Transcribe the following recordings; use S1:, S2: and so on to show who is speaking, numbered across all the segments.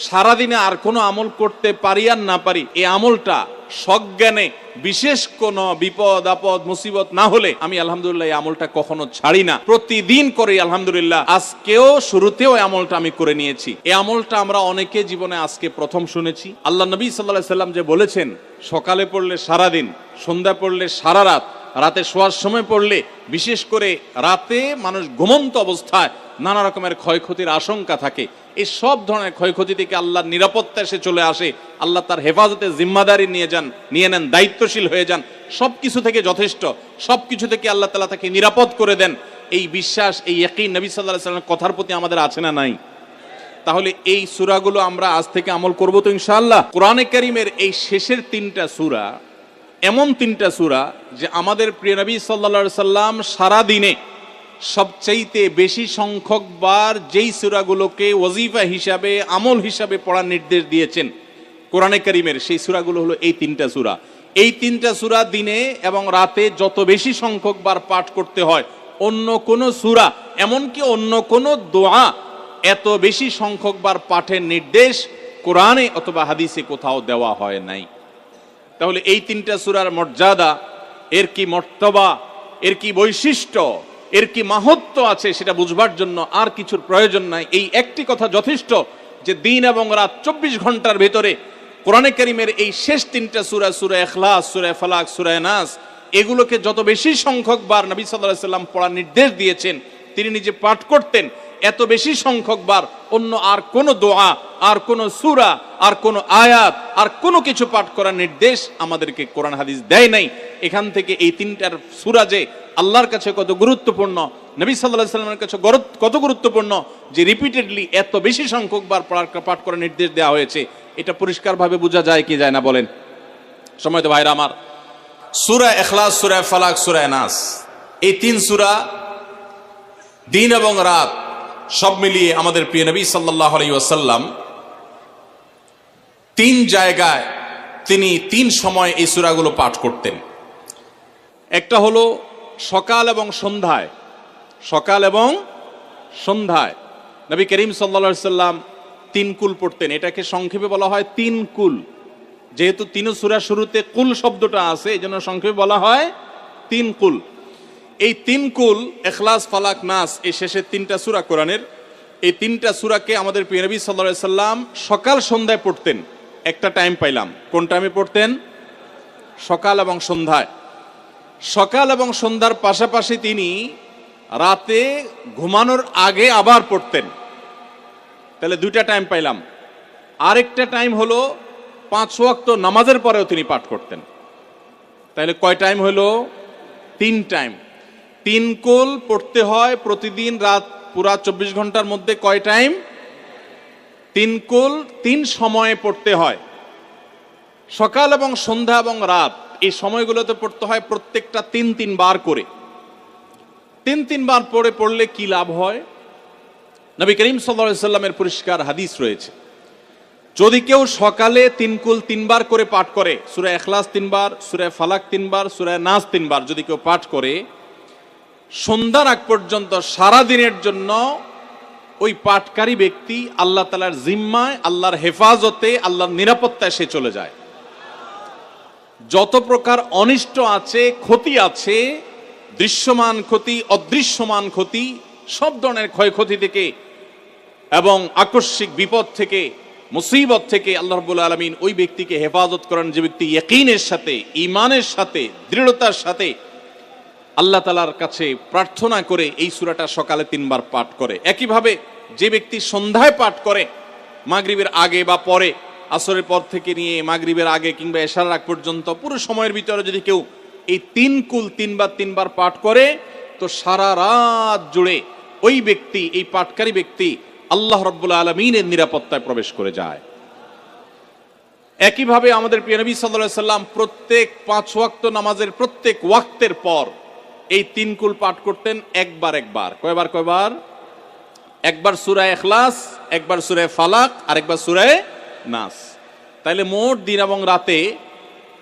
S1: সারাদিনে আর কোনো আমল করতে পারি আর না পারি, এই আমলটা সজ্ঞানে বিশেষ কোনো বিপদ আপদ মুসিবত না হলে আমি আলহামদুলিল্লাহ এই আমলটা কখনো ছাড়ি না, প্রতিদিন করি আলহামদুলিল্লাহ। আজকেও শুরুতেও এই আমলটা আমি করে নিয়েছি। এই আমলটা আমরা অনেকে জীবনে আজকে প্রথম শুনেছি। আল্লাহ নবী সাল্লাল্লাহু আলাইহি সাল্লাম যে বলেছেন, সকালে পড়লে সারাদিন, সন্ধ্যা পড়লে সারা রাত, রাতে শোয়ার সময় পড়লে, বিশেষ করে রাতে মানুষ ঘুমন্ত অবস্থায় নানা রকমের ক্ষয়ক্ষতির আশঙ্কা থাকে, এই সব ধরনের ক্ষয়ক্ষতি থেকে আল্লাহর নিরাপত্তা এসে চলে আসে। আল্লাহ তার হেফাজতে জিম্মাদারি নিয়ে নেন, দায়িত্বশীল হয়ে যান, সবকিছু থেকে যথেষ্ট, সবকিছু থেকে আল্লাহ তাআলা তাকে নিরাপদ করে দেন। এই বিশ্বাস, এই ইয়াকিন নবী সাল্লাল্লাহু আলাইহি ওয়াসাল্লামের কথার প্রতি আমাদের আছে না নাই? তাহলে এই সূরাগুলো আমরা আজ থেকে আমল করব তো ইনশাআল্লাহ। কোরআনে কারীমের এই শেষের 3টা সূরা এমন 3টা সূরা যে আমাদের প্রিয় নবী সাল্লাল্লাহু আলাইহি সাল্লাম সারা দিনে সবচাইতে বেশি সংখ্যক বার যেই সূরাগুলোকে ওয়াজিফা হিসাবে, আমল হিসাবে পড়ার নির্দেশ দিয়েছেন কোরআনে কারীমের, সেই সূরাগুলো হলো এই 3টা সূরা। এই 3টা সূরা দিনে এবং রাতে যত বেশি সংখ্যক বার পাঠ করতে হয়, অন্য কোন সূরা, এমনকি অন্য কোন দোয়া এত বেশি সংখ্যক বার পাঠের নির্দেশ কোরআনে অথবা হাদিসে কোথাও দেওয়া হয় নাই। তাহলে এই 3টা সূরার মর্যাদা, এর কি মর্তবা, এর কি বৈশিষ্ট্য, এর কি মাহাত্ম্য আছে সেটা বুঝবার জন্য আর কিছুর প্রয়োজন নাই। এই একটি কথা যথেষ্ট যে দিন এবং রাত 24 ঘন্টার ভেতরে কোরআনে কারীমের এই শেষ 3টা সূরা, সূরা ইখলাস, সূরা ফালাক, সূরা নাস, এগুলোকে যত বেশি সংখ্যক বার নবী সাল্লাল্লাহু আলাইহি সাল্লাম পড়ার নির্দেশ দিয়েছেন, তিনি নিজে পাঠ করতেন, এত বেশি সংখ্যক বার অন্য আর কোন দোয়া, আর কোন সূরা, আর কোন আয়াত, আর কোনো কিছু পাঠ করার নির্দেশ আমাদেরকে কোরআন হাদিস দেয় নাই। এখান থেকে এই 3টার সূরা যে আল্লাহর কাছে কত গুরুত্বপূর্ণ, নবী সাল্লাল্লাহু আলাইহি সাল্লামের কাছে কত গুরুত্বপূর্ণ, যে রিপিটেডলি এত বেশি সংখ্যক বার পাঠ করার নির্দেশ দেওয়া হয়েছে, এটা পরিষ্কারভাবে বোঝা যায় কি যায় না বলেন? সম্মানিত ভাইরা আমার, সূরা ইখলাস, সূরা ফালাক, সূরা নাস, এই 3 সূরা দিন এবং রাত সব মিলিয়ে আমাদের প্রিয় নবী সাল্লাল্লাহু আলাইহি ওয়াসাল্লাম 3 জায়গায় তিনি 3 সময় এই সূরাগুলো পাঠ করতেন। একটা হলো সকাল এবং সন্ধ্যায়, সকাল এবং সন্ধ্যায় নবী করিম সাল্লাল্লাহু আলাইহি ওয়াসাল্লাম 3 কুল পড়তেন। এটাকে সংক্ষেপে বলা হয় 3 কুল। যেহেতু 3 সূরা শুরুতে কুল শব্দটা আছে, এই জন্য সংক্ষেপে বলা হয় 3 কুল। এই 3 কুল ইখলাস, ফালাক, নাস, এই শেষের 3টা সূরা কোরআনের, এই 3টা সূরাকে আমাদের প্রিয় নবী সাল্লাল্লাহু আলাইহি ওয়াসাল্লাম সকাল সন্ধ্যায় পড়তেন। একটা টাইম পাইলাম, কোন টাইমে পড়তেন? সকাল এবং সন্ধ্যায়। সকাল এবং সন্ধ্যার পাশাপাশি তিনি রাতে ঘুমানোর আগে আবার পড়তেন। তাহলে 2টা টাইম পাইলাম। আরেকটা টাইম হলো 5 ওয়াক্ত নামাজের পরেও তিনি পাঠ করতেন। তাহলে কয় টাইম হলো? 3 টাইম। 3 কুল পড়তে হয় প্রতিদিন রাত পুরা 24 ঘন্টার মধ্যে। কয় টাইম? 3 কুল 3 সময়ে পড়তে হয়। সকাল এবং সন্ধ্যা এবং রাত এই সময়গুলোতে পড়তে হয় প্রত্যেকটা 3 বার করে। 3 বার পড়লে কি লাভ হয়? নবী করিম সাল্লাল্লাহু আলাইহি ওয়াসাল্লামের পরিষ্কার হাদিস রয়েছে, যদি কেউ সকালে 3 কুল 3 বার করে পাঠ করে, সূরা ইখলাস 3 বার, সূরা ফালাক 3 বার, সূরা নাস 3 বার যদি কেউ পাঠ করে, সন্ধ্যার আগ পর্যন্ত সারা দিনের জন্য ওই পাঠকারী ব্যক্তি আল্লাহ তাআলার জিম্মায়, আল্লাহর হেফাজতে, আল্লাহর নিরাপত্তায় সে চলে যায়। যত প্রকার অনিষ্ট আছে, ক্ষতি আছে, দৃশ্যমান ক্ষতি, অদৃশ্যমান ক্ষতি, সব ধরনের ক্ষয়ক্ষতি থেকে এবং আকস্মিক বিপদ থেকে, মুসিবত থেকে আল্লাহ রাব্বুল আলামিন ওই ব্যক্তিকে হেফাজত করেন, যে ব্যক্তি ইয়াকিনের সাথে, ঈমানের সাথে, দৃঢ়তার সাথে আল্লাহ তাআলার কাছে প্রার্থনা করে এই সূরাটা সকালে 3 বার পাঠ করে। একইভাবে যে ব্যক্তি সন্ধ্যায় পাঠ করে, মাগরিবের আগে বা পরে, আসরের পর থেকে নিয়ে মাগরিবের আগে কিংবা এশার আগ পর্যন্ত পুরো সময়ের ভিতরে যদি কেউ এই 3 কুল 3 বার পাঠ করে, তো সারা রাত জুড়ে ওই ব্যক্তি, এই পাঠকারী ব্যক্তি আল্লাহ রাব্বুল আলামিনের নিরাপত্তায় প্রবেশ করে যায়। একইভাবে আমাদের প্রিয় নবী সাল্লাল্লাহু আলাইহি ওয়াসাল্লাম প্রত্যেক 5 ওয়াক্ত নামাজের প্রত্যেক ওয়াক্তের পর এই 3 কুল পাঠ করতেন একবার। কয়বার? একবার সূরা ইখলাস, একবার সূরা ফালাক, আর একবার সূরা নাস। তাইলে মোট দিন এবং রাতে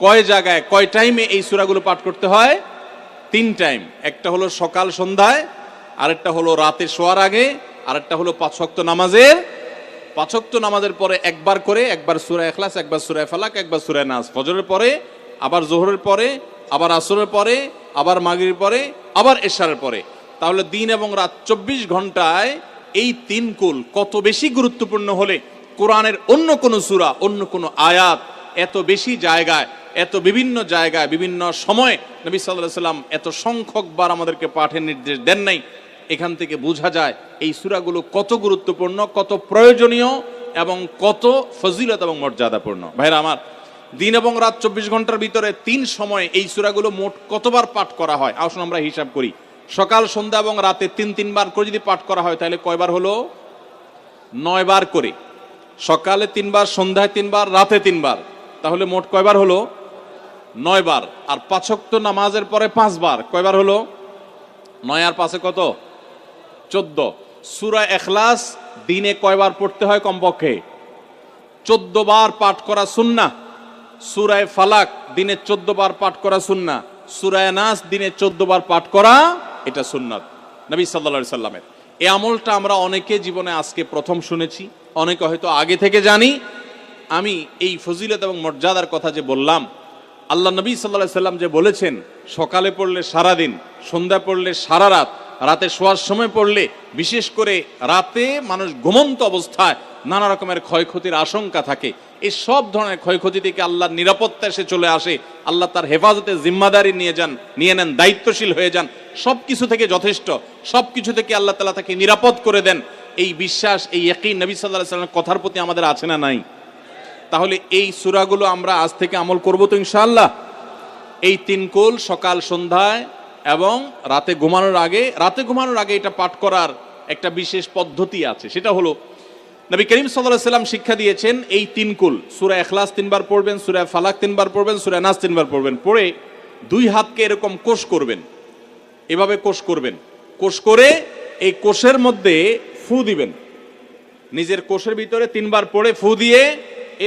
S1: কয় জায়গায়, কয় টাইমে এই সূরাগুলো পাঠ করতে হয়? 3 টাইম। একটা হলো সকাল সন্ধ্যায়, আরেকটা হলো রাতে শোয়ার আগে, আরেকটা হলো 5 ওয়াক্ত নামাজের 5 ওয়াক্ত নামাজের পরে একবার করে, একবার সূরা ইখলাস, একবার সূরা ফালাক, একবার সূরা নাস, ফজরের পরে, আবার যোহরের পরে, আবার আসরের পরে, আবার মাগরিবের পরে, আবার এশারের পরে। তাহলে দিন এবং রাত 24 ঘন্টায় এই 3 কুল কত বেশি গুরুত্বপূর্ণ হলে কোরআনের অন্য কোনো সূরা, অন্য কোনো আয়াত এত বেশি জায়গায়, এত বিভিন্ন জায়গায়, বিভিন্ন সময়ে নবী সাল্লাল্লাহু আলাইহি সাল্লাম এত সংখ্যকবার আমাদেরকে পাঠের নির্দেশ দেন নাই। এখান থেকে বোঝা যায় এই সূরাগুলো কত গুরুত্বপূর্ণ, কত প্রয়োজনীয় এবং কত ফজিলত এবং মর্যাদাপূর্ণ। ভাইরা আমার, দিন এবং রাত 24 ঘন্টার ভিতরে 3 সময়ে এই সূরাগুলো মোট কতবার পাঠ করা হয়? আসুন আমরা হিসাব করি। সকাল, সন্ধ্যা এবং রাতে 3 বার করে যদি পাঠ করা হয় তাহলে কয়বার হলো? 9 বার করে। সকালে 3 বার, সন্ধ্যায় 3 বার, রাতে 3 বার, তাহলে মোট কয়বার হলো? 9 বার। আর 5 ওয়াক্ত নামাজের পরে 5 বার, কয়বার হলো? 9 আর 5 কত? 14। সূরা ইখলাস দিনে কয়বার পড়তে হয়? কমপক্ষে 14 বার পাঠ করা সুন্নাহ। সূরা ফালাক দিনে 14 বার পাঠ করা সুন্নাহ। সূরা নাস দিনে 14 বার পাঠ করা, এটা সুন্নাত নবী সাল্লাল্লাহু আলাইহি সাল্লামের। এই আমলটা আমরা অনেকে জীবনে আজকে প্রথম শুনেছি, অনেকে হয়তো আগে থেকে জানি। আমি এই ফজিলত এবং মর্যাদার কথা যে বললাম, আল্লাহ নবী সাল্লাল্লাহু আলাইহি সাল্লাম যে বলেছেন সকালে পড়লে সারা দিন, সন্ধ্যা পড়লে সারা রাত, রাতে শোয়ার সময় পড়লে, বিশেষ করে রাতে মানুষ ঘুমন্ত অবস্থায় নানা রকমের ক্ষয়ক্ষতির আশঙ্কা থাকে। এই সব ধরনের ক্ষয়ক্ষতি থেকে আল্লাহর নিরাপত্তা এসে চলে আসে। আল্লাহ তার হেফাজতের জিম্মাদারি নিয়ে নেন, দায়িত্বশীল হয়ে যান। সব কিছু থেকে যথেষ্ট, সব কিছু থেকে আল্লাহ তাআলা তাকে নিরাপদ করে দেন। এই বিশ্বাস, এই ইয়াকিন নবী সাল্লাল্লাহু আলাইহি সাল্লামের কথার প্রতি আমাদের আছে না নাই? তাহলে এই সূরাগুলো আমরা আজ থেকে আমল করব তো ইনশাআল্লাহ। এই 3 কুল সকাল, সন্ধ্যায় এবং রাতে ঘুমানোর আগে এটা পাঠ করার একটা বিশেষ পদ্ধতি আছে। সেটা হলো নবী করিম সাল্লাল্লাহু আলাইহি সাল্লাম শিক্ষা দিয়েছেন এই 3 কুল, সূরা ইখলাস 3 বার পড়বেন, সূরা ফালাক 3 বার পড়বেন, সূরা নাস 3 বার পড়বেন। পড়ে 2 হাতকে এরকম কোষ করবেন, এভাবে কোষ করবেন। কোষ করে এই কোষের মধ্যে ফু দিবেন। নিজের কোষের ভিতরে 3 বার পড়ে ফু দিয়ে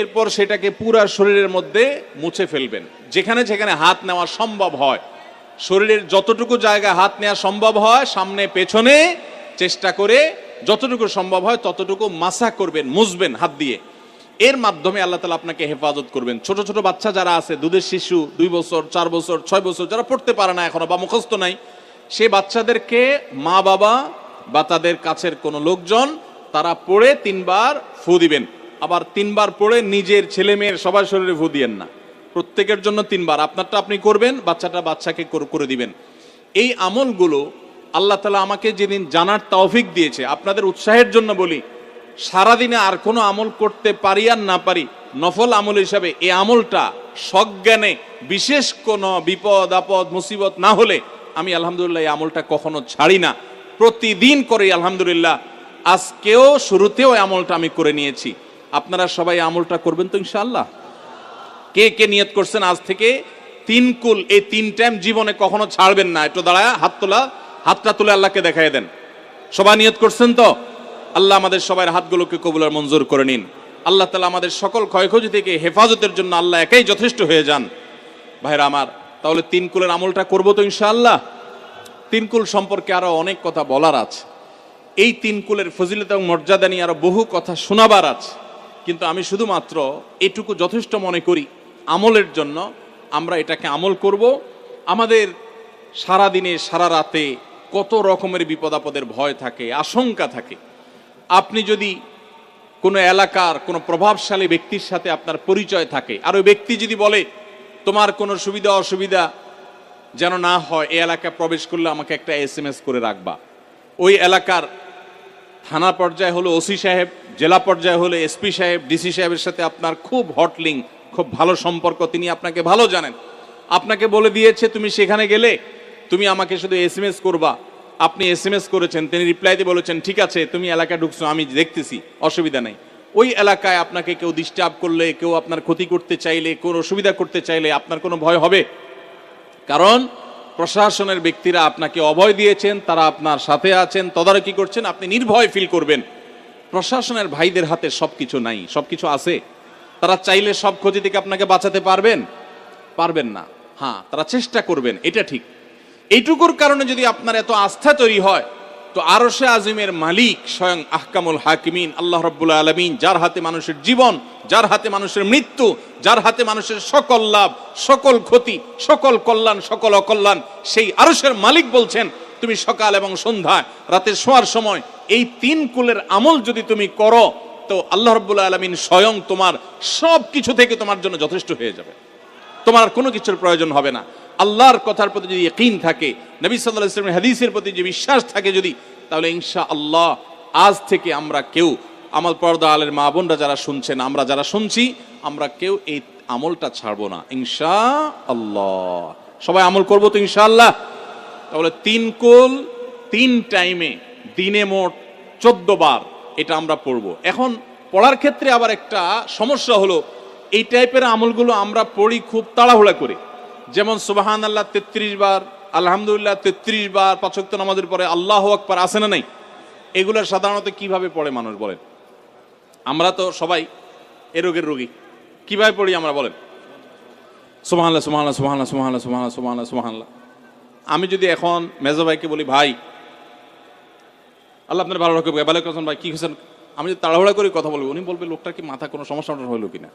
S1: এরপর সেটাকে পুরো শরীরের মধ্যে মুছে ফেলবেন। যেখানে যেখানে হাত নেওয়া সম্ভব হয়, শরীরের যতটুকু জায়গা হাত নেওয়া সম্ভব হয়, সামনে পেছনে চেষ্টা করে যতটুকু সম্ভব হয় ততটুকু মাসা করবেন, মুছবেন হাত দিয়ে। এর মাধ্যমে আল্লাহ তাআলা আপনাকে হেফাজত করবেন। ছোট ছোট বাচ্চা যারা আছে, দুধের শিশু, 2 বছর, 4 বছর, 6 বছর, যারা পড়তে পারে না এখনো বা মুখস্থ নাই, সেই বাচ্চাদেরকে মা বাবা বা তাদের কাছের কোনো লোকজন তারা পড়ে 3 বার ফু দিবেন। আবার 3 বার পড়ে নিজের ছেলে মেয়ের সবার শরীরে ফু দিয়েন না, প্রত্যেকের জন্য 3 বার। আপনারটা আপনি করবেন, বাচ্চাকে করে দিবেন। এই আমলগুলো আল্লাহ তাআলা আমাকে যেদিন জানার তৌফিক দিয়েছে, আপনাদের উৎসাহের জন্য বলি, সারাদিনে আর কোনো আমল করতে পারি আর না পারি, নফল আমল হিসাবে এই আমলটা সজ্ঞানে, বিশেষ কোনো বিপদ আপদ মুসিবত না হলে আমি আলহামদুলিল্লাহ এই আমলটা কখনো ছাড়ি না, প্রতিদিন করি আলহামদুলিল্লাহ। আজকেও শুরুতেও এই আমলটা আমি করে নিয়েছি। আপনারা সবাই আমলটা করবেন তো ইনশাআল্লাহ? কে কে নিয়ত করছেন আজ থেকে 3 কুল এই 3 টাইম জীবনে কখনো ছাড়বেন না? একটু দাঁড়ায় হাতটা তুলে আল্লাহকে দেখায় দেন। সবাই নিয়ত করছেন তো? আল্লাহ আমাদের সবার হাতগুলোকে কবুল আর মঞ্জুর করে নিন। আল্লাহ তাআলা আমাদের সকল ক্ষয়ক্ষতি থেকে হেফাজতের জন্য আল্লাহ একাই যথেষ্ট হয়ে যান। ভাইরা আমার, তাহলে 3 কুলের আমলটা করবো তো ইনশাআল্লাহ? 3 কুল সম্পর্কে আরো অনেক কথা বলার আছে। এই 3 কুলের ফজিলত এবং মর্যাদা নিয়ে আরো বহু কথা শোনাবার আছে, কিন্তু আমি শুধুমাত্র এটুকু যথেষ্ট মনে করি আমলের জন্য। আমরা এটাকে আমল করব। আমাদের সারা দিনে সারা রাতে কত রকমের বিপদ আপদের ভয় থাকে, আশঙ্কা থাকে। আপনি যদি কোনো এলাকার কোনো প্রভাবশালী ব্যক্তির সাথে আপনার পরিচয় থাকে, আর ওই ব্যক্তি যদি বলে তোমার কোনো সুবিধা অসুবিধা যেন না হয়, এই এলাকায় প্রবেশ করলে আমাকে একটা SMS করে রাখবা। ওই এলাকার থানা পর্যায়ে হলো ওসি সাহেব, জেলা পর্যায়ে হলে SP সাহেব, DC সাহেবের সাথে আপনার খুব হট লিঙ্ক, খুব ভালো সম্পর্ক, তিনি আপনাকে ভালো জানেন। আপনাকে বলে দিয়েছে তুমি সেখানে গেলে তুমি আমাকে শুধু SMS করবা। আপনি SMS করেছেন, তিনি রিপ্লাই দিয়ে বলেছেন ঠিক আছে তুমি এলাকায় ঢুকছো, আমি দেখতেছি, অসুবিধা নেই। ওই এলাকায় আপনাকে কেউ ডিস্টার্ব করলে, কেউ আপনার ক্ষতি করতে চাইলে, কোনো অসুবিধা করতে চাইলে আপনার কোনো ভয় হবে? কারণ প্রশাসনের ব্যক্তিরা আপনাকে অভয় দিয়েছেন, তারা আপনার সাথে আছেন, তদারকি করছেন, আপনি নির্ভয় ফিল করবেন। প্রশাসনের ভাইদের হাতে সবকিছু নাই, সবকিছু আছে। তারা চাইলে সব ক্ষতি থেকে আপনাকে বাঁচাতে পারবেন না। হ্যাঁ, তারা চেষ্টা করবেন, এটা ঠিক। এইটুকুর কারণে যদি আপনার এত আস্থা তৈরি হয়, তো তো আরশে আজিমের মালিক স্বয়ং আহকামুল হাকিমিন আল্লাহ রাব্বুল আলামিন, যার হাতে মানুষের জীবন, যার হাতে মানুষের মৃত্যু, যার হাতে মানুষের সকল লাভ, সকল ক্ষতি, সকল কল্যাণ, সকল অকল্যাণ, সেই আরশের মালিক বলছেন তুমি সকাল এবং সন্ধ্যায় রাতে শোয়ার সময় এই 3 কুলের আমল যদি তুমি করো, তো আল্লাহ রাব্বুল আলামিন স্বয়ং তোমার সব কিছু থেকে তোমার জন্য যথেষ্ট হয়ে যাবে। তোমার আর কোনো কিছুর প্রয়োজন হবে না। আল্লাহর কথার প্রতি যদি ইয়াকিন থাকে, নবী সাল্লাল্লাহু আলাইহি ওয়াসাল্লামের হাদিসের প্রতি যে বিশ্বাস থাকে যদি, তাহলে ইনশাআল্লাহ আজ থেকে আমরা কেউ, আমার পর্দা আলের মা বোনরা যারা শুনছেন, আমরা যারা শুনছি, আমরা কেউ এই আমলটা ছাড়বো না ইনশাআল্লাহ। সবাই আমল করবো তো ইনশাআল্লাহ। তাহলে 3 কুল 3 টাইমে দিনে মোট 14 বার এটা আমরা পড়বো। এখন পড়ার ক্ষেত্রে আবার একটা সমস্যা হলো, এই টাইপের আমলগুলো আমরা পড়ি খুব তাড়াহুড়া করে। যেমন সুবহানাল্লাহ 33 বার, আলহামদুলিল্লাহ 33 বার, 5 ওয়াক্ত নামাজের পরে আল্লাহু আকবার, আছে না নাই? এগুলো সাধারণত কিভাবে পড়ে মানুষ বলেন? আমরা তো সবাই এ রোগের রোগী। কিভাবে পড়ি আমরা বলেন? সুবহানাল্লাহ সুবহানাল্লাহ সুবহানাল্লাহ সুবহানাল্লাহ সুবহানাল্লাহ সুবহানাল্লাহ সুবহানাল্লাহ। আমি যদি এখন মেজো ভাইকে বলি, ভাই আল্লাহ আপনার ভালো রাখুক, ভালো করছেন ভাই, কি হয়েছেন, আমি যদি তাড়াহুড়া করে কথা বলবো, উনি বলবে লোকটার কি মাথা কোনো সমস্যা হলো কিনা।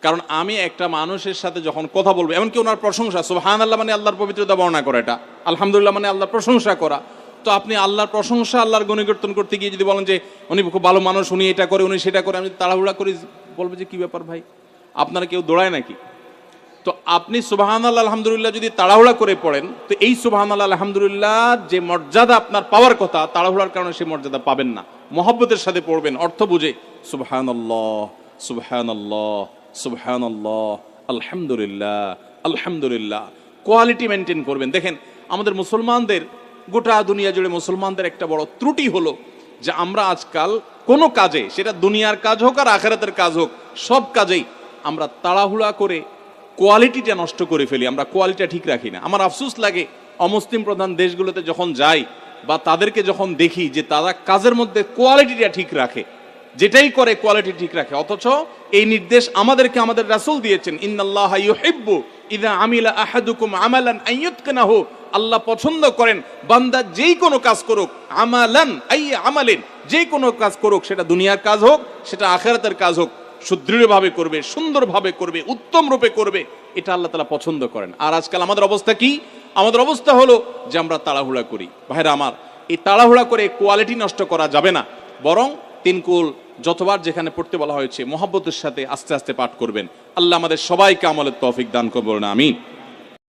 S1: কারণ আমি একটা মানুষের সাথে যখন কথা বলবো, এমনকি ওনার প্রশংসা, সুবহানাল্লাহ মানে আল্লাহর পবিত্রতা বর্ণনা করা, এটা আলহামদুলিল্লাহ মানে আল্লাহর প্রশংসা করা। তো আপনি আল্লাহর প্রশংসা, আল্লাহর গুণকীর্তন করতে গিয়ে যদি বলেন যে উনি খুব ভালো মানুষ, উনি এটা করে, উনি সেটা করে, আমি তাড়াহুড়া করি, বলবে যে কি ব্যাপার ভাই, আপনারা কেউ দৌড়ায় নাকি? তো আপনি সুবহানাল্লাহ আলহামদুলিল্লাহ যদি তাড়াহুড়া করে পড়েন, তো এই সুবহানাল্লাহ আলহামদুলিল্লাহ যে মর্যাদা আপনার পাওয়ার কথা, তাড়াহুড়ার কারণে সেই মর্যাদা পাবেন না। মহব্বতের সাথে পড়বেন, অর্থ বুঝে, সুবহানাল্লাহ সুবহানাল্লাহ সুবহানাল্লাহ আলহামদুলিল্লাহ আলহামদুলিল্লাহ। কোয়ালিটি মেনটেন করবেন। দেখেন আমাদের মুসলমানদের, গোটা দুনিয়া জুড়ে মুসলমানদের একটা বড় ত্রুটি হলো যে আমরা আজকাল কোনো কাজে, সেটা দুনিয়ার কাজ হোক আর আখিরাতের কাজ হোক, সব কাজেই আমরা তাড়াহুড়া করে কোয়ালিটিটা নষ্ট করে ফেলি, আমরা কোয়ালিটিটা ঠিক রাখি না। আমার আফসোস লাগে অমুসলিম প্রধান দেশগুলোতে যখন যাই বা তাদেরকে যখন দেখি যে তারা কাজের মধ্যে কোয়ালিটিটা ঠিক রাখে, যেটাই করে কোয়ালিটি ঠিক রাখে, অথচ এই নির্দেশ আমাদেরকে আমাদের রাসূল দিয়েছেন, ইন্নাল্লাহা ইউহিব্বু ইযা আমিলা আহাদুকুম আমালান আইয়ুতকানাহু, আল্লাহ পছন্দ করেন বান্দা যেই কোনো কাজ করুক, আমালান আই আমালিন, যেই কোনো কাজ করুক, সেটা দুনিয়ার কাজ হোক, সেটা আখিরাতের কাজ হোক, সুদৃঢ়ভাবে করবে, সুন্দরভাবে করবে, উত্তম রূপে করবে, এটা আল্লাহ তাআলা পছন্দ করেন। আর আজকাল আমাদের অবস্থা কি? আমাদের অবস্থা হলো যে আমরা তাড়াহুড়া করি। ভাইরা আমার, এই তাড়াহুড়া করে কোয়ালিটি নষ্ট করা যাবে না, বরং 3 কুল যতবার যেখানে পড়তে বলা হয়েছে মহব্বতের সাথে আস্তে আস্তে পাঠ করবেন। আল্লাহ আমাদের সবাইকে আমলের তৌফিক দান করুন, আমিন।